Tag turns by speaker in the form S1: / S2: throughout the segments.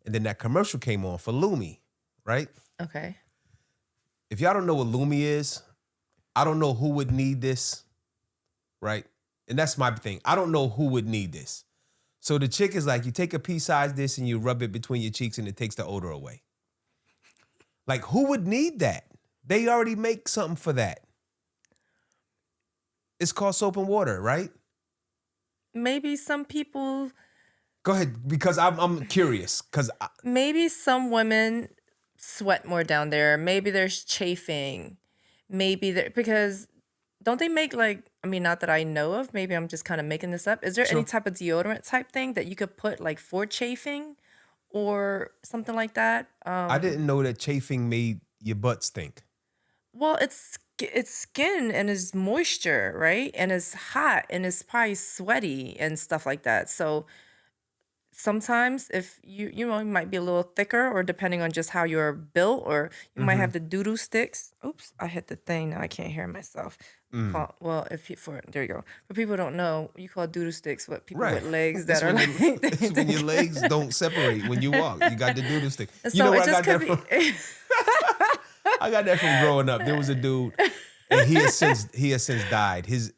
S1: And then that commercial came on for Lume, right?
S2: Okay.
S1: If y'all don't know what Lume is, I don't know who would need this, right? And that's my thing. I don't know who would need this. So the chick is like, you take a pea-sized this and you rub it between your cheeks and it takes the odor away. Like, who would need that? They already make something for that. It's called soap and water, right?
S2: Maybe some people...
S1: Go ahead, because I'm curious.
S2: Maybe some women sweat more down there. Maybe there's chafing. Because don't they make like, I mean, not that I know of, maybe I'm just kind of making this up. Is there any type of deodorant type thing that you could put like for chafing or something like that?
S1: I didn't know that chafing made your butt stink.
S2: Well, it's skin and it's moisture, right? And it's hot and it's probably sweaty and stuff like that. So sometimes if you might be a little thicker, or depending on just how you're built, or you might have the doo-doo sticks. Oops, I hit the thing. Now I can't hear myself. There you go. For people who don't know, you call doo-doo sticks what people with legs that are like...
S1: It's when your legs don't separate when you walk. You got the doo-doo stick.
S2: So
S1: you know where I got that from? I got that from growing up. There was a dude, and he has since died. His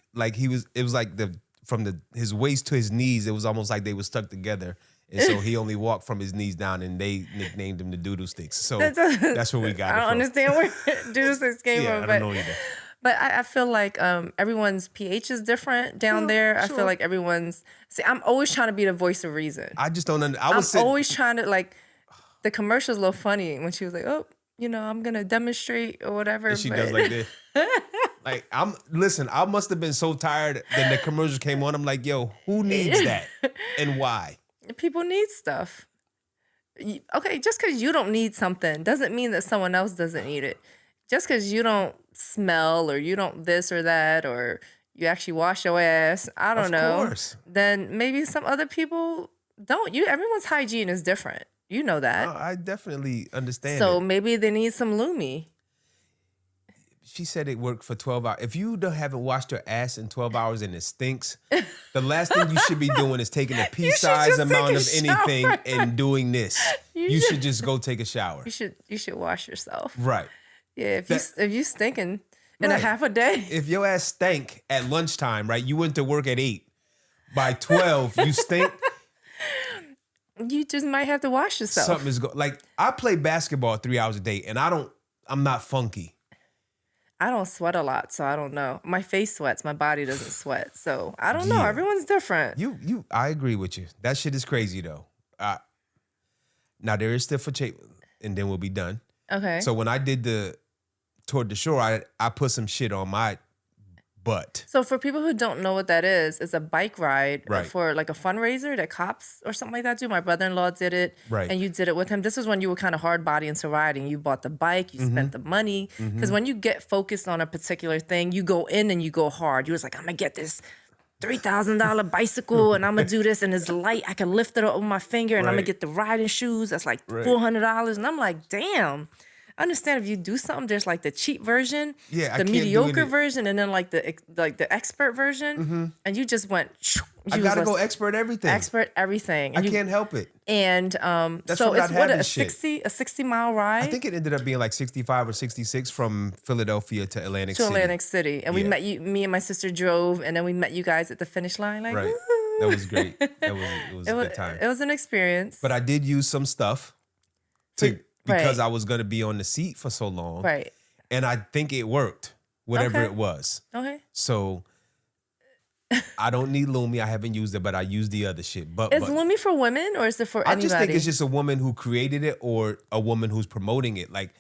S1: waist to his knees, it was almost like they were stuck together. And so he only walked from his knees down, and they nicknamed him the doodle sticks. So that's where we got it from.
S2: I don't understand where doodle sticks came from.
S1: I don't know either.
S2: But I feel like everyone's pH is different down there. Sure. I feel like I'm always trying to be the voice of reason.
S1: I just don't understand.
S2: I'm always trying to, like, the commercial's a little funny when she was like, oh, I'm going to demonstrate or whatever.
S1: And she does like this. Like, I must have been so tired that the commercial came on. I'm like, yo, who needs that and why?
S2: People need stuff. Okay, just because you don't need something doesn't mean that someone else doesn't need it. Just because you don't smell, or you don't this or that, or you actually wash your ass, I don't know. Of course. Then maybe some other people don't. Everyone's hygiene is different. You know that.
S1: Oh, I definitely understand.
S2: So maybe they need some Lume.
S1: She said it worked for 12 hours. If you haven't washed your ass in 12 hours and it stinks, the last thing you should be doing is taking a pea-sized amount of anything and doing this. You should just go take a shower.
S2: You should wash yourself.
S1: Right.
S2: Yeah, if you stinking in a half a day.
S1: If your ass stank at lunchtime, right? You went to work at 8. By 12, you stink.
S2: You just might have to wash yourself.
S1: Something is like, I play basketball 3 hours a day, and I'm not funky.
S2: I don't sweat a lot, so I don't know. My face sweats. My body doesn't sweat. So I don't know. Everyone's different.
S1: I agree with you. That shit is crazy, though. Now, there is still for cheap, and then we'll be done.
S2: Okay.
S1: So when I did Toward the Shore, I put some shit on my butt.
S2: So for people who don't know what that is, it's a bike ride for like a fundraiser that cops or something like that do. My brother-in-law did it, and you did it with him. This was when you were kind of hard body into riding. You bought the bike, you spent the money. Because when you get focused on a particular thing, you go in and you go hard. You was like, I'm going to get this $3,000 bicycle and I'm going to do this, and it's light. I can lift it up with my finger, and I'm going to get the riding shoes. That's like $400. And I'm like, damn. I understand if you do something, there's like the cheap version, the mediocre version, and then like the expert version. And you just went.
S1: I gotta go expert everything.
S2: Expert everything.
S1: And I can't help it.
S2: And so it's a 60-mile ride.
S1: I think it ended up being like 65 or 66 from Philadelphia to Atlantic City.
S2: Atlantic City, and we met you. Me and my sister drove, and then we met you guys at the finish line. Like,
S1: right. That was great. It was a good time.
S2: It was an experience.
S1: But I did use some stuff because I was going to be on the seat for so long.
S2: Right.
S1: And I think it worked, whatever it was.
S2: Okay.
S1: So I don't need Lume. I haven't used it, but I use the other shit.
S2: Is Lume for women, or is it for anybody?
S1: I just think it's just a woman who created it, or a woman who's promoting it. Like,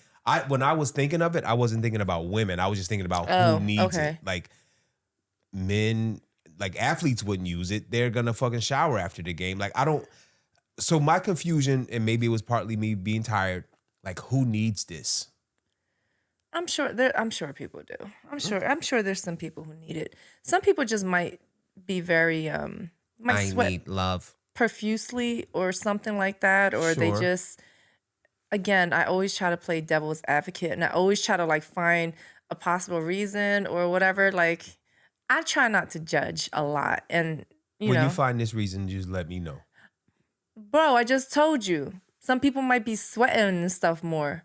S1: when I was thinking of it, I wasn't thinking about women. I was just thinking about who needs it. Like, men, like athletes wouldn't use it. They're going to fucking shower after the game. Like, so my confusion, and maybe it was partly me being tired, like, who needs this?
S2: I'm sure people do. I'm sure there's some people who need it. Some people just might be very might sweat
S1: need love
S2: profusely or something like that, or they just, again, I always try to play devil's advocate, and I always try to like find a possible reason or whatever. Like, I try not to judge a lot, and when
S1: you find this reason, just let me know.
S2: Bro, I just told you. Some people might be sweating and stuff more.